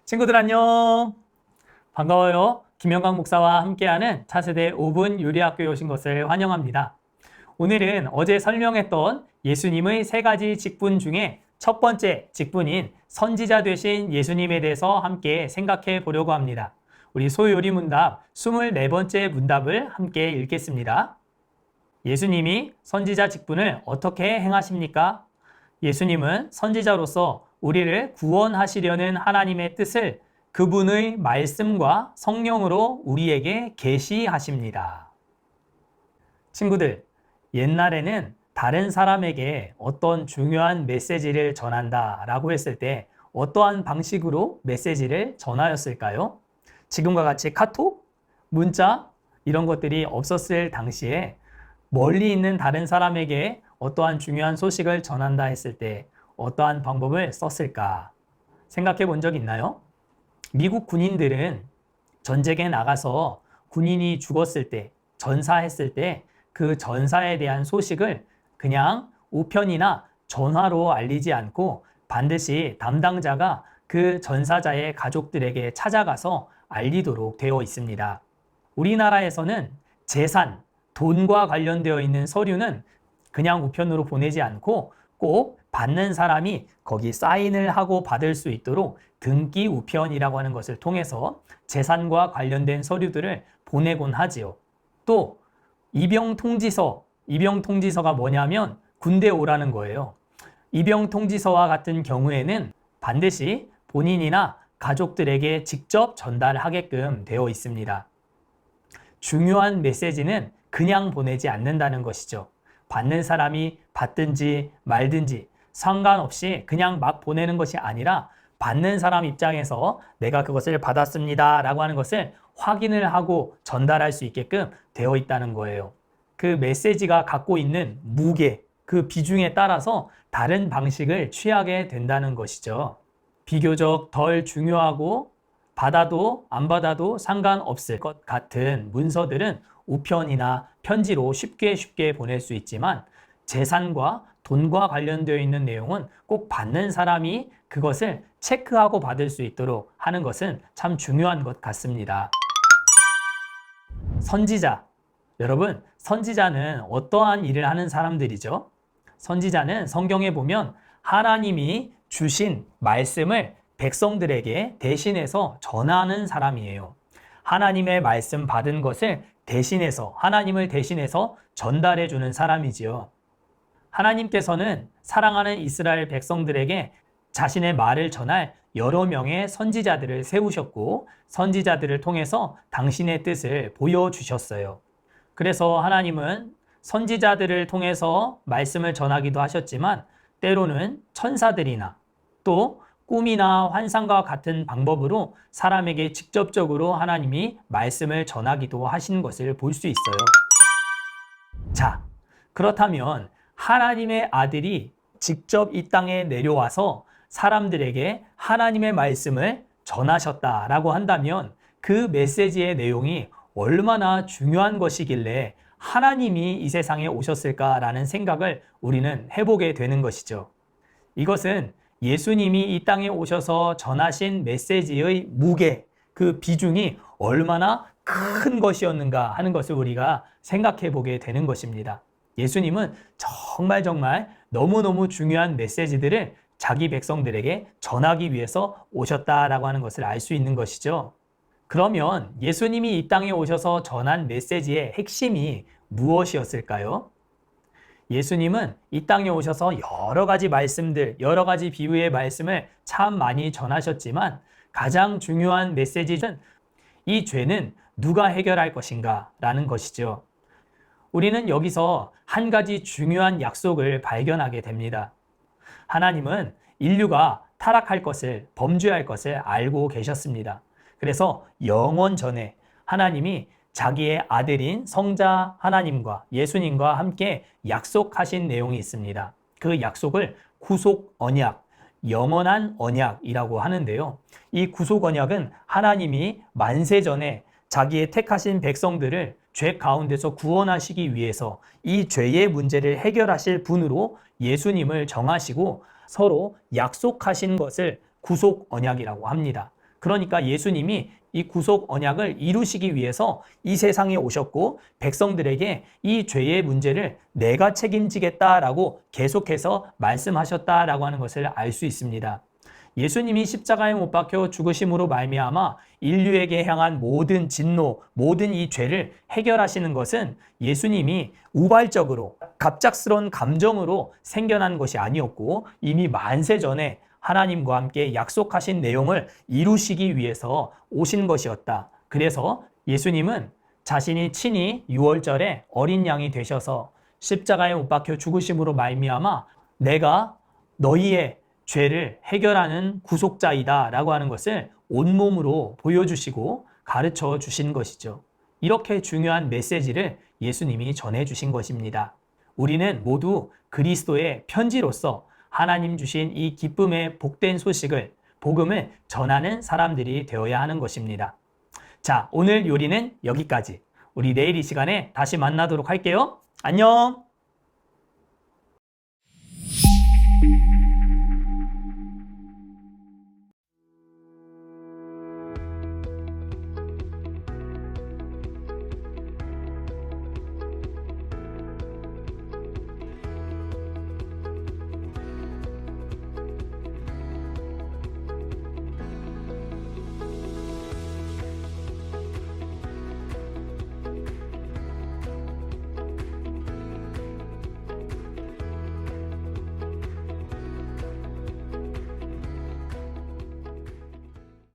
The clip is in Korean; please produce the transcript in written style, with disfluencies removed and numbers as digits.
친구들 안녕. 반가워요. 김영광 목사와 함께하는 차세대 5분 요리학교에 오신 것을 환영합니다. 오늘은 어제 설명했던 예수님의 세 가지 직분 중에 첫 번째 직분인 선지자 되신 예수님에 대해서 함께 생각해 보려고 합니다. 우리 소요리 문답 24번째 문답을 함께 읽겠습니다. 예수님이 선지자 직분을 어떻게 행하십니까? 예수님은 선지자로서 우리를 구원하시려는 하나님의 뜻을 그분의 말씀과 성령으로 우리에게 계시하십니다. 친구들, 옛날에는 다른 사람에게 어떤 중요한 메시지를 전한다라고 했을 때 어떠한 방식으로 메시지를 전하였을까요? 지금과 같이 카톡, 문자 이런 것들이 없었을 당시에 멀리 있는 다른 사람에게 어떠한 중요한 소식을 전한다 했을 때 어떠한 방법을 썼을까 생각해 본 적 있나요? 미국 군인들은 전쟁에 나가서 군인이 죽었을 때, 전사했을 때 그 전사에 대한 소식을 그냥 우편이나 전화로 알리지 않고 반드시 담당자가 그 전사자의 가족들에게 찾아가서 알리도록 되어 있습니다. 우리나라에서는 재산, 돈과 관련되어 있는 서류는 그냥 우편으로 보내지 않고 꼭 받는 사람이 거기 사인을 하고 받을 수 있도록 등기 우편이라고 하는 것을 통해서 재산과 관련된 서류들을 보내곤 하지요. 또 입영통지서가 뭐냐면 군대 오라는 거예요. 입영통지서와 같은 경우에는 반드시 본인이나 가족들에게 직접 전달하게끔 되어 있습니다. 중요한 메시지는 그냥 보내지 않는다는 것이죠. 받는 사람이 받든지 말든지 상관없이 그냥 막 보내는 것이 아니라 받는 사람 입장에서 내가 그것을 받았습니다 라고 하는 것을 확인을 하고 전달할 수 있게끔 되어 있다는 거예요. 그 메시지가 갖고 있는 무게, 그 비중에 따라서 다른 방식을 취하게 된다는 것이죠. 비교적 덜 중요하고 받아도 안 받아도 상관없을 것 같은 문서들은 우편이나 편지로 쉽게 보낼 수 있지만 재산과 돈과 관련되어 있는 내용은 꼭 받는 사람이 그것을 체크하고 받을 수 있도록 하는 것은 참 중요한 것 같습니다. 선지자. 여러분, 선지자는 어떠한 일을 하는 사람들이죠? 선지자는 성경에 보면 하나님이 주신 말씀을 백성들에게 대신해서 전하는 사람이에요. 하나님의 말씀 받은 것을 대신해서, 하나님을 대신해서 전달해 주는 사람이지요. 하나님께서는 사랑하는 이스라엘 백성들에게 자신의 말을 전할 여러 명의 선지자들을 세우셨고 선지자들을 통해서 당신의 뜻을 보여주셨어요. 그래서 하나님은 선지자들을 통해서 말씀을 전하기도 하셨지만 때로는 천사들이나 또 꿈이나 환상과 같은 방법으로 사람에게 직접적으로 하나님이 말씀을 전하기도 하신 것을 볼 수 있어요. 자, 그렇다면 하나님의 아들이 직접 이 땅에 내려와서 사람들에게 하나님의 말씀을 전하셨다라고 한다면 그 메시지의 내용이 얼마나 중요한 것이길래 하나님이 이 세상에 오셨을까라는 생각을 우리는 해보게 되는 것이죠. 이것은 예수님이 이 땅에 오셔서 전하신 메시지의 무게, 그 비중이 얼마나 큰 것이었는가 하는 것을 우리가 생각해 보게 되는 것입니다. 예수님은 정말 너무너무 중요한 메시지들을 자기 백성들에게 전하기 위해서 오셨다라고 하는 것을 알 수 있는 것이죠. 그러면 예수님이 이 땅에 오셔서 전한 메시지의 핵심이 무엇이었을까요? 예수님은 이 땅에 오셔서 여러 가지 말씀들, 여러 가지 비유의 말씀을 참 많이 전하셨지만 가장 중요한 메시지는 이 죄는 누가 해결할 것인가 라는 것이죠. 우리는 여기서 한 가지 중요한 약속을 발견하게 됩니다. 하나님은 인류가 타락할 것을, 범죄할 것을 알고 계셨습니다. 그래서 영원 전에 하나님이 자기의 아들인 성자 하나님과 예수님과 함께 약속하신 내용이 있습니다. 그 약속을 구속 언약, 영원한 언약이라고 하는데요. 이 구속 언약은 하나님이 만세전에 자기의 택하신 백성들을 죄 가운데서 구원하시기 위해서 이 죄의 문제를 해결하실 분으로 예수님을 정하시고 서로 약속하신 것을 구속 언약이라고 합니다. 그러니까 예수님이 이 구속 언약을 이루시기 위해서 이 세상에 오셨고 백성들에게 이 죄의 문제를 내가 책임지겠다라고 계속해서 말씀하셨다라고 하는 것을 알 수 있습니다. 예수님이 십자가에 못 박혀 죽으심으로 말미암아 인류에게 향한 모든 진노, 모든 이 죄를 해결하시는 것은 예수님이 우발적으로 갑작스러운 감정으로 생겨난 것이 아니었고 이미 만세 전에 하나님과 함께 약속하신 내용을 이루시기 위해서 오신 것이었다. 그래서 예수님은 자신이 친히 6월절에 어린 양이 되셔서 십자가에 못 박혀 죽으심으로 말미암아 내가 너희의 죄를 해결하는 구속자이다 라고 하는 것을 온몸으로 보여주시고 가르쳐 주신 것이죠. 이렇게 중요한 메시지를 예수님이 전해주신 것입니다. 우리는 모두 그리스도의 편지로서 하나님 주신 이 기쁨의 복된 소식을, 복음을 전하는 사람들이 되어야 하는 것입니다. 자, 오늘 요리는 여기까지. 우리 내일 이 시간에 다시 만나도록 할게요. 안녕!